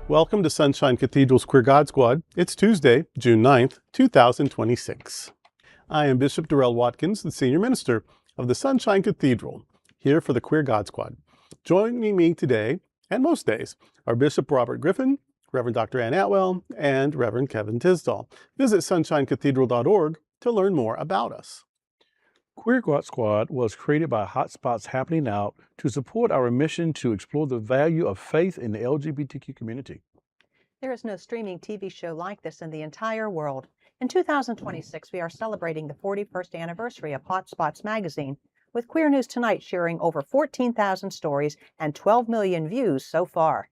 Welcome to Sunshine Cathedral's Queer God Squad. It's Tuesday, June 9th, 2026. I am Bishop Darrell Watkins, the Senior Minister of the Sunshine Cathedral, here for the Queer God Squad. Joining me today, and most days, are Bishop Robert Griffin, Reverend Dr. Ann Atwell, and Reverend Kevin Tisdall. Visit sunshinecathedral.org to learn more about us. Queer God Squad was created by Hotspots Happening Out to support our mission to explore the value of faith in the LGBTQ community. There is no streaming TV show like this in the entire world. In 2026, we are celebrating the 41st anniversary of Hotspots magazine, with Queer News Tonight sharing over 14,000 stories and 12 million views so far.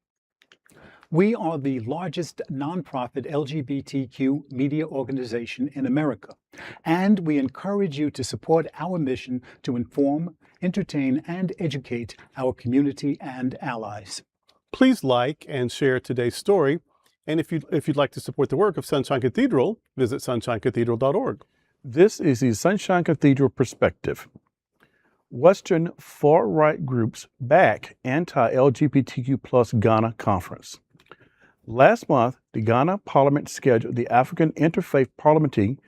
We are the largest nonprofit LGBTQ media organization in America, and we encourage you to support our mission to inform, entertain, and educate our community and allies. Please like and share today's story, and if you'd like to support the work of Sunshine Cathedral, visit sunshinecathedral.org. This is the Sunshine Cathedral Perspective. Western far-right groups back anti-LGBTQ plus Ghana conference. Last month, the Ghana Parliament scheduled the African Inter-Parliamentary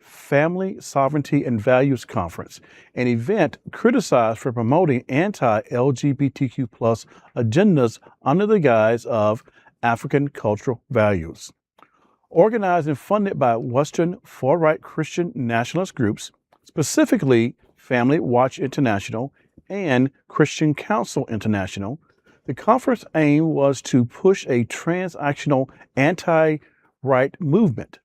Family, Sovereignty and Values Conference, an event criticized for promoting anti-LGBTQ plus agendas under the guise of African cultural values. Organized and funded by Western far-right Christian nationalist groups, specifically Family Watch International and Christian Council International, the conference aim was to push a transactional anti-right movement.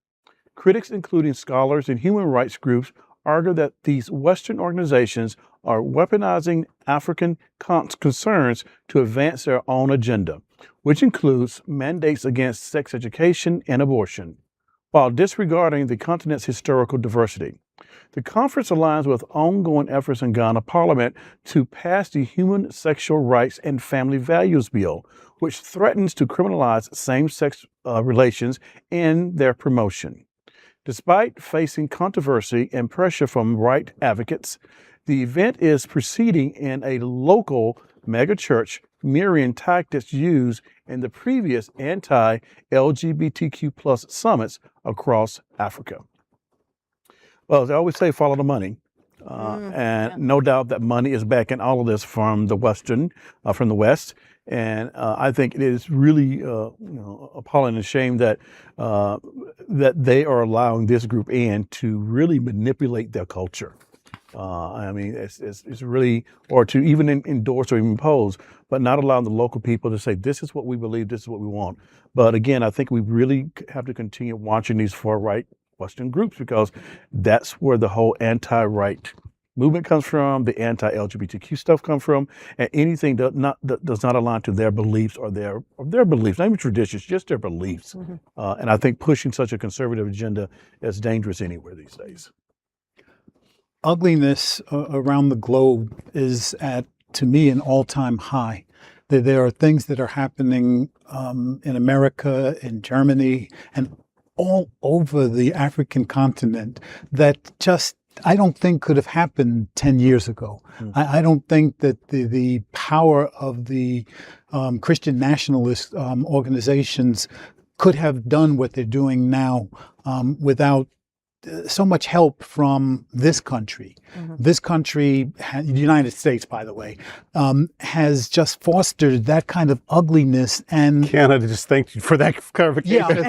Critics, including scholars and human rights groups, argue that these Western organizations are weaponizing African concerns to advance their own agenda, which includes mandates against sex education and abortion, while disregarding the continent's historical diversity. The conference aligns with ongoing efforts in Ghana Parliament to pass the Human Sexual Rights and Family Values Bill, which threatens to criminalize same-sex relations in their promotion. Despite facing controversy and pressure from right advocates, the event is proceeding in a local megachurch, mirroring tactics used in the previous anti-LGBTQ plus summits across Africa. Well, as I always say, follow the money. No doubt that money is backing all of this from the West. And I think it is really, appalling and shame that that they are allowing this group in to really manipulate their culture. It's really, or to even endorse or impose, but not allowing the local people to say, this is what we believe, this is what we want. But again, I think we really have to continue watching these far-right Western groups, because that's where the whole anti-right movement comes from, the anti-LGBTQ stuff comes from, and anything that does not align to their beliefs or their beliefs, not even traditions, just their beliefs. And I think pushing such a conservative agenda is dangerous anywhere these days. Ugliness around the globe is at, to me, an all-time high. There are things that are happening in America, in Germany, and all over the African continent that just, I don't think could have happened 10 years ago. I don't think that the power of the Christian nationalist organizations could have done what they're doing now without so much help from this country. This country, the United States, by the way, has just fostered that kind of ugliness. And Canada, just thank you for that clarification.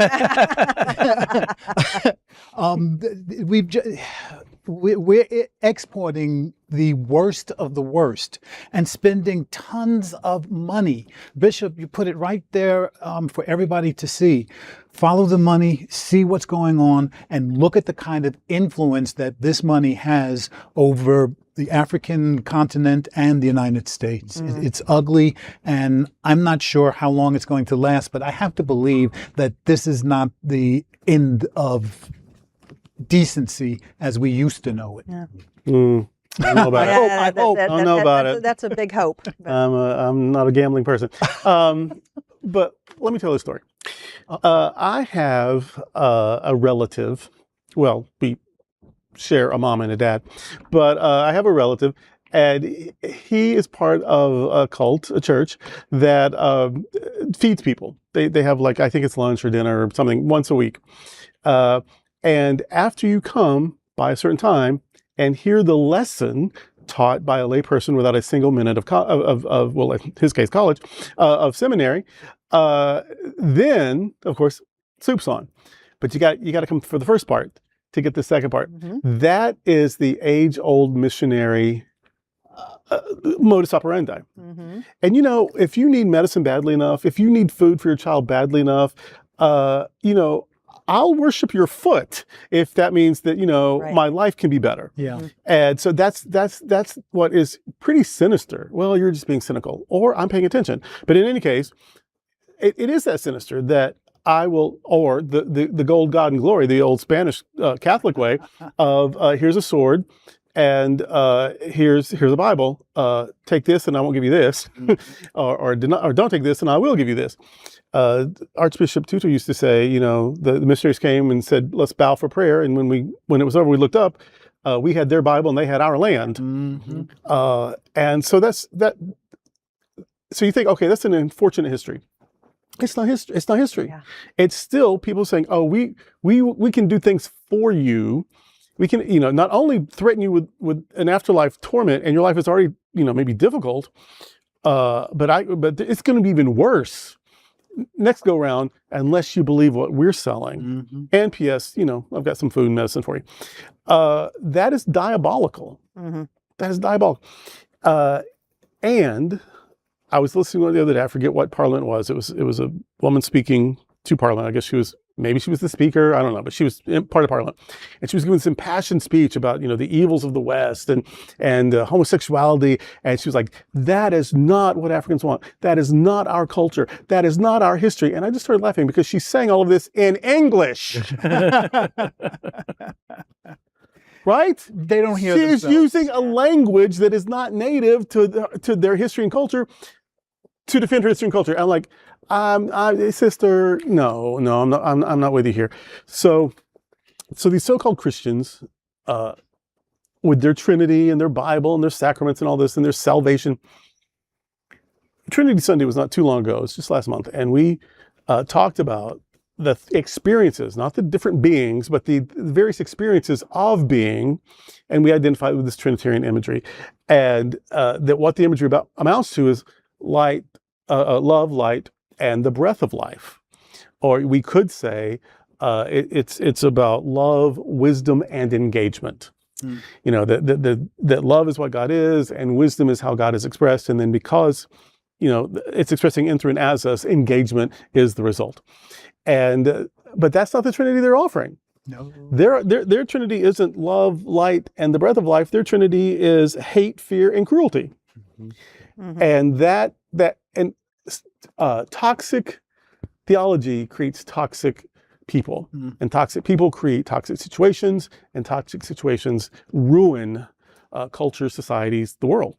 We're exporting the worst of the worst and spending tons of money. Bishop, you put it right there for everybody to see. Follow the money, see what's going on, and look at the kind of influence that this money has over the African continent and the United States. It's ugly, and I'm not sure how long it's going to last, but I have to believe that this is not the end of decency as we used to know it. I don't know about it. I don't know about it. That's a big hope. I'm not a gambling person. But let me tell you a story. I have a relative, well, we share a mom and a dad, but I have a relative, And he is part of a cult, a church that feeds people. They have like, I think it's lunch or dinner or something once a week. And after you come by a certain time and hear the lesson taught by a layperson without a single minute of well, in his case, college, of seminary, then of course, soup's on. But you got to come for the first part to get the second part. That is the age-old missionary modus operandi. And you know, if you need medicine badly enough, if you need food for your child badly enough, you know, I'll worship your foot if that means that, you know, my life can be better. Yeah. And so that's what is pretty sinister. Well, you're just being cynical, or I'm paying attention. But in any case, it is that sinister that I will, or the gold, God, and glory, the old Spanish Catholic way of here's a sword, and here's a Bible. Take this, and I won't give you this, or don't take this, and I will give you this. Archbishop Tutu used to say, you know, the missionaries came and said, "Let's bow for prayer." And when it was over, we looked up. We had their Bible, and they had our land. And so that's that. So you think, okay, that's an unfortunate history. It's not history. It's not history. Yeah. It's still people saying, "Oh, we can do things for you. We can, you know, not only threaten you with an afterlife torment, and your life is already, you know, maybe difficult, but it's going to be even worse next go round unless you believe what we're selling." And P.S., you know, I've got some food and medicine for you. That is diabolical. That is diabolical. And I was listening the other day. I forget what parliament it was. It was a woman speaking to parliament. I guess maybe she was the speaker. I don't know, but she was part of parliament, and she was giving this impassioned speech about, you know, the evils of the West and homosexuality. And she was like, "That is not what Africans want. That is not our culture. That is not our history." And I just started laughing because she's saying all of this in English. Right? They don't hear She's themselves. using a language that is not native to their history and culture to defend her history and culture. I'm like, sister, no, I'm not with you here. So these so-called Christians, with their Trinity and their Bible and their sacraments and all this and their salvation. Trinity Sunday was not too long ago. It was just last month, and we talked about the experiences, not the different beings, but the various experiences of being, and we identified with this Trinitarian imagery, and that what the imagery amounts to is light, love, light, and the breath of life. Or we could say it's about love, wisdom, and engagement. You know, that love is what God is, and wisdom is how God is expressed, and then because, you know, it's expressing in through and as us, engagement is the result. And but that's not the Trinity they're offering. No. Their Trinity isn't love, light, and the breath of life. Their Trinity is hate, fear, and cruelty. And toxic theology creates toxic people, and toxic people create toxic situations, and toxic situations ruin cultures, societies, the world.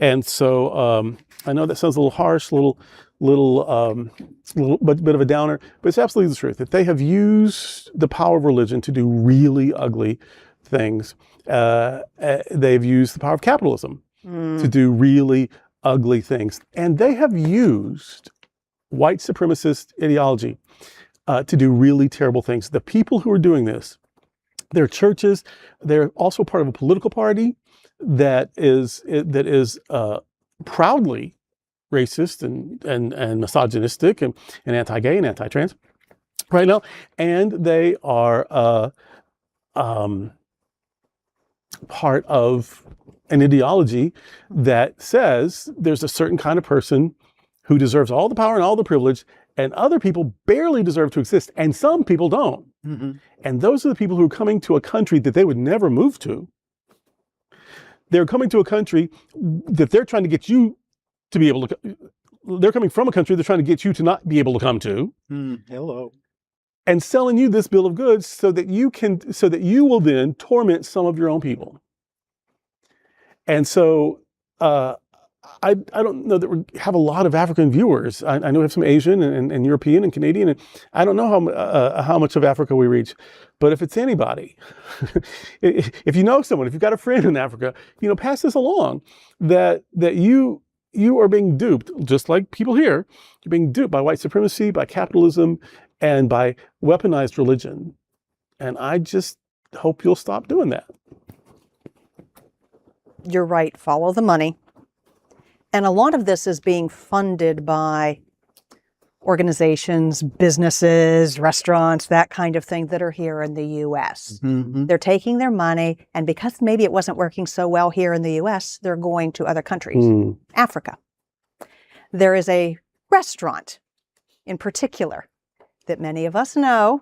And so I know that sounds a little harsh, little bit of a downer, but it's absolutely the truth that they have used the power of religion to do really ugly things. They've used the power of capitalism to do really ugly things, and they have used white supremacist ideology to do really terrible things. The people who are doing this, their churches, they're also part of a political party that is proudly racist and misogynistic and anti-gay and anti-trans right now, and they are part of an ideology that says there's a certain kind of person who deserves all the power and all the privilege, and other people barely deserve to exist, and some people don't. And those are the people who are coming to a country that they would never move to. They're coming to a country that they're trying to get you to be able to. They're coming from a country they're trying to get you to not be able to come to. Hello. And selling you this bill of goods so that you will then torment some of your own people. And so I don't know that we have a lot of African viewers. I know we have some Asian and European and Canadian, and I don't know how much of Africa we reach. But if it's anybody, if you know someone, if you've got a friend in Africa, pass this along, that you are being duped, just like people here. You're being duped by white supremacy, by capitalism, and by weaponized religion. And I just hope you'll stop doing that. You're right. Follow the money. And a lot of this is being funded by organizations, businesses, restaurants, that kind of thing that are here in the U.S. Mm-hmm. They're taking their money, and because maybe it wasn't working so well here in the U.S., they're going to other countries. Africa. There is a restaurant in particular that many of us know.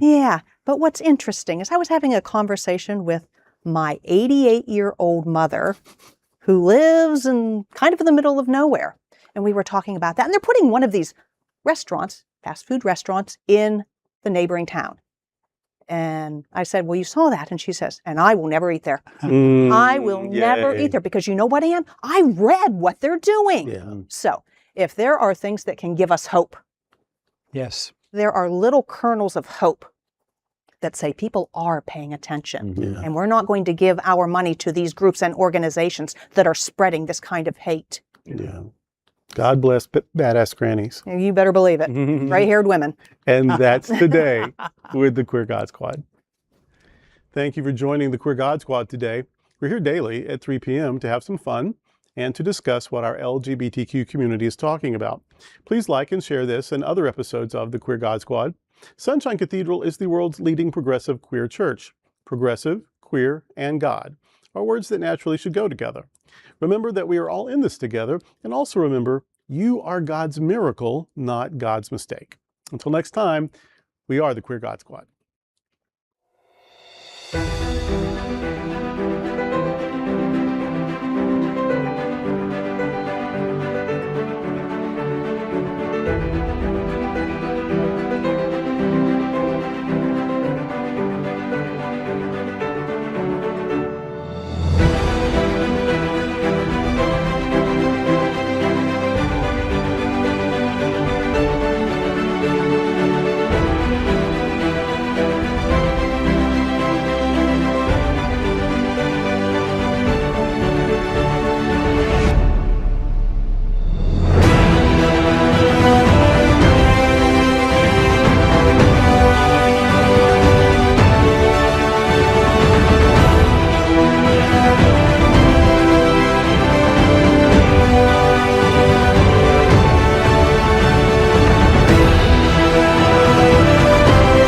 Yeah. But what's interesting is I was having a conversation with my 88-year-old mother who lives in kind of in the middle of nowhere. And we were talking about that. And they're putting one of these restaurants, fast food restaurants, in the neighboring town. And I said, well, you saw that. And she says, and I will never eat there. I will never eat there because you know what, Ann? I read what they're doing. Yeah. So if there are things that can give us hope, Yes. there are little kernels of hope that say people are paying attention. Yeah. And we're not going to give our money to these groups and organizations that are spreading this kind of hate. Yeah. God bless badass grannies. You better believe it. Gray-haired women. And that's today with the Queer God Squad. Thank you for joining the Queer God Squad today. We're here daily at 3 p.m. to have some fun and to discuss what our LGBTQ community is talking about. Please like and share this and other episodes of the Queer God Squad. Sunshine Cathedral is the world's leading progressive queer church. Progressive, queer, and God are words that naturally should go together. Remember that we are all in this together, and also remember, you are God's miracle, not God's mistake. Until next time, we are the Queer God Squad.